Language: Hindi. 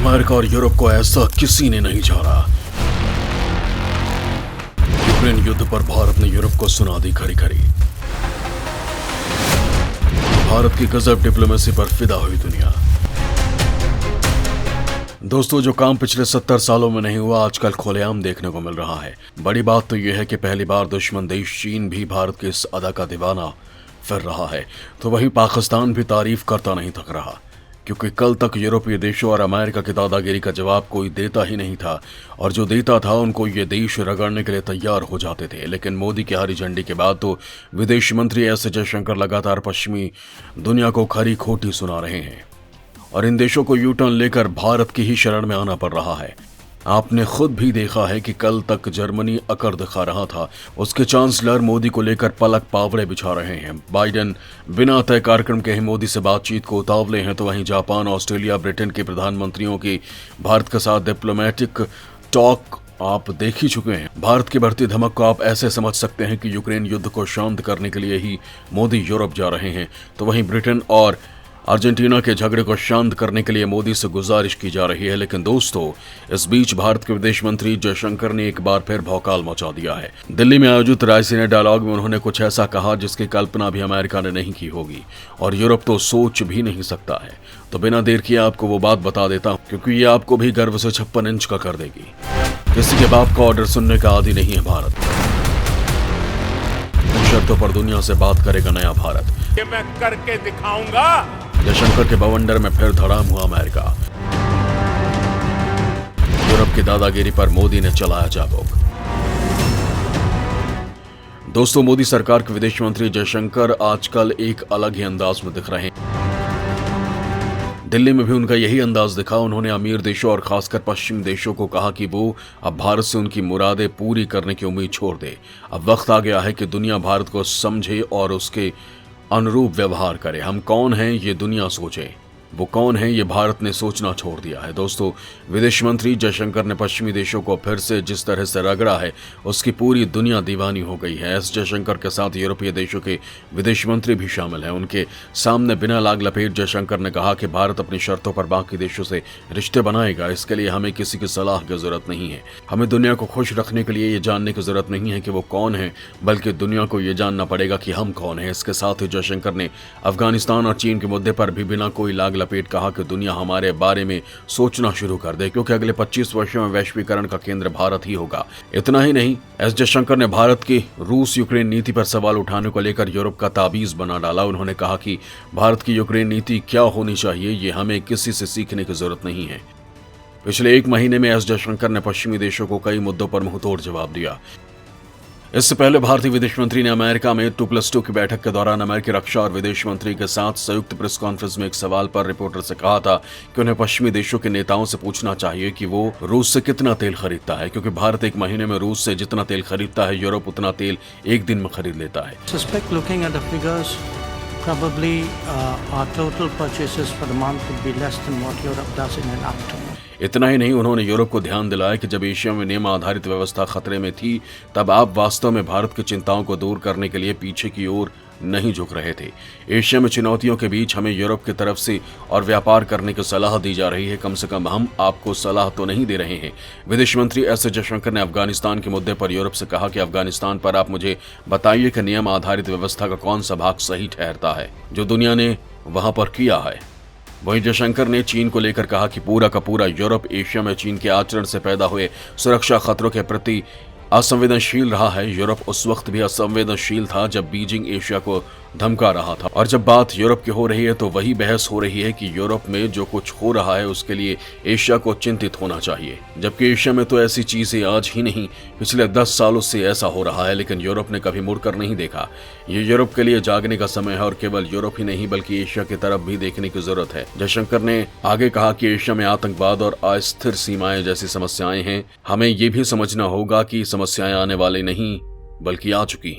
अमेरिका और यूरोप को ऐसा किसी ने नहीं चाहा। यूक्रेन युद्ध पर भारत ने यूरोप को सुना दी खरी खरी। भारत की गजब डिप्लोमेसी पर फिदा हुई दुनिया। दोस्तों, जो काम पिछले 70 सालों में नहीं हुआ आजकल खुलेआम देखने को मिल रहा है। बड़ी बात तो यह है कि पहली बार दुश्मन देश चीन भी भारत के इस अदा का दीवाना फिर रहा है, तो वहीं पाकिस्तान भी तारीफ करता नहीं थक रहा, क्योंकि कल तक यूरोपीय देशों और अमेरिका की दादागिरी का जवाब कोई देता ही नहीं था, और जो देता था उनको ये देश रगड़ने के लिए तैयार हो जाते थे। लेकिन मोदी की हरी झंडी के बाद तो विदेश मंत्री एस जयशंकर लगातार पश्चिमी दुनिया को खरी खोटी सुना रहे हैं, और इन देशों को यू टर्न लेकर भारत की ही शरण में आना पड़ रहा है। आपने खुद भी देखा है कि कल तक जर्मनी अकड़ दिखा रहा था, उसके चांसलर मोदी को लेकर पलक पावड़े बिछा रहे हैं। बाइडेन बिना तय कार्यक्रम के ही मोदी से बातचीत को उतावले हैं, तो वहीं जापान, ऑस्ट्रेलिया, ब्रिटेन के प्रधानमंत्रियों की भारत के साथ डिप्लोमेटिक टॉक आप देख ही चुके हैं। भारत की बढ़ती धमक को आप ऐसे समझ सकते हैं कि यूक्रेन युद्ध को शांत करने के लिए ही मोदी यूरोप जा रहे हैं, तो वहीं ब्रिटेन और अर्जेंटीना के झगड़े को शांत करने के लिए मोदी से गुजारिश की जा रही है। लेकिन दोस्तों, इस बीच भारत के विदेश मंत्री जयशंकर ने एक बार फिर भौकाल मचा दिया है। दिल्ली में आयोजित रायसीना डायलॉग में उन्होंने कुछ ऐसा कहा जिसकी कल्पना भी अमेरिका ने नहीं की होगी, और यूरोप तो सोच भी नहीं सकता है। तो बिना देर किए आपको वो बात बता देता हूँ, क्योंकि ये आपको भी गर्व से 56 इंच का कर देगी। किसी के बाप का ऑर्डर सुनने का आदी नहीं है भारत। इन शर्तों पर दुनिया से बात करेगा नया भारत। ये मैं करके दिखाऊंगा। जयशंकर के बवंडर में फिर धड़ाम हुआ अमेरिका। यूरोप की दादागिरी पर मोदी ने चलाया चाबुक। दोस्तों, मोदी सरकार के विदेश मंत्री जयशंकर आजकल एक अलग ही अंदाज में दिख रहे हैं। दिल्ली में भी उनका यही अंदाज दिखा। उन्होंने अमीर देशों और खासकर पश्चिमी देशों को कहा कि वो अब भारत से उनकी मुरादें पूरी करने की उम्मीद छोड़ दे। अब वक्त आ गया है कि दुनिया भारत को समझे और उसके अनुरूप व्यवहार करे। हम कौन हैं ये दुनिया सोचे, वो कौन है ये भारत ने सोचना छोड़ दिया है। दोस्तों, विदेश मंत्री जयशंकर ने पश्चिमी देशों को फिर से जिस तरह से रगड़ा है, उसकी पूरी दुनिया दीवानी हो गई है। एस जयशंकर के साथ यूरोपीय देशों के विदेश मंत्री भी शामिल हैं। उनके सामने बिना लाग लपेट जयशंकर ने कहा कि भारत अपनी शर्तों पर बाकी देशों से रिश्ते बनाएगा। इसके लिए हमें किसी की सलाह की जरूरत नहीं है। हमें दुनिया को खुश रखने के लिए ये जानने की जरूरत नहीं है कि वो कौन है, बल्कि दुनिया को ये जानना पड़ेगा कि हम कौन है। इसके साथ ही जयशंकर ने अफगानिस्तान और चीन के मुद्दे पर भी बिना कोई लाग लपेट कहा कि दुनिया हमारे बारे में सोचना शुरू कर दे, क्योंकि अगले 25 वर्षों में वैश्वीकरण का केंद्र भारत ही होगा। इतना ही नहीं, एस जयशंकर ने भारत की रूस यूक्रेन नीति पर सवाल उठाने को लेकर यूरोप का ताबीज बना डाला। उन्होंने कहा कि भारत की यूक्रेन नीति क्या होनी चाहिए, ये हमें किसी से सीखने की जरूरत नहीं है। पिछले एक महीने में एस जयशंकर ने पश्चिमी देशों को कई मुद्दों पर मुंहतोड़ जवाब दिया। इससे पहले भारतीय विदेश मंत्री ने अमेरिका में 2+2 की बैठक के दौरान अमेरिकी रक्षा और विदेश मंत्री के साथ संयुक्त प्रेस कॉन्फ्रेंस में एक सवाल पर रिपोर्टर से कहा था कि उन्हें पश्चिमी देशों के नेताओं से पूछना चाहिए कि वो रूस से कितना तेल खरीदता है, क्योंकि भारत एक महीने में रूस से जितना तेल खरीदता है, यूरोप उतना तेल एक दिन में खरीद लेता है। इतना ही नहीं, उन्होंने यूरोप को ध्यान दिलाया कि जब एशिया में नियम आधारित व्यवस्था खतरे में थी, तब आप वास्तव में भारत की चिंताओं को दूर करने के लिए पीछे की ओर नहीं झुक रहे थे। एशिया में चुनौतियों के बीच हमें यूरोप की तरफ से और व्यापार करने की सलाह दी जा रही है। कम से कम हम आपको सलाह तो नहीं दे रहे हैं। विदेश मंत्री एस जयशंकर ने अफगानिस्तान के मुद्दे पर यूरोप से कहा कि अफगानिस्तान पर आप मुझे बताइए कि नियम आधारित व्यवस्था का कौन सा भाग सही ठहरता है जो दुनिया ने वहां पर किया है। वहीं जयशंकर ने चीन को लेकर कहा कि पूरा का पूरा यूरोप एशिया में चीन के आचरण से पैदा हुए सुरक्षा खतरों के प्रति असंवेदनशील रहा है। यूरोप उस वक्त भी असंवेदनशील था जब बीजिंग एशिया को धमका रहा था, और जब बात यूरोप की हो रही है तो वही बहस हो रही है कि यूरोप में जो कुछ हो रहा है उसके लिए एशिया को चिंतित होना चाहिए, जबकि एशिया में तो ऐसी चीजें आज ही नहीं पिछले 10 सालों से ऐसा हो रहा है। लेकिन यूरोप ने कभी मुड़कर नहीं देखा। ये यूरोप के लिए जागने का समय है, और केवल यूरोप ही नहीं बल्कि एशिया की तरफ भी देखने की जरूरत है। जयशंकर ने आगे कहा कि एशिया में आतंकवाद और अस्थिर सीमाएं जैसी समस्याएं हैं। हमें ये भी समझना होगा कि समस्याएं आने वाली नहीं बल्कि आ चुकी हैं।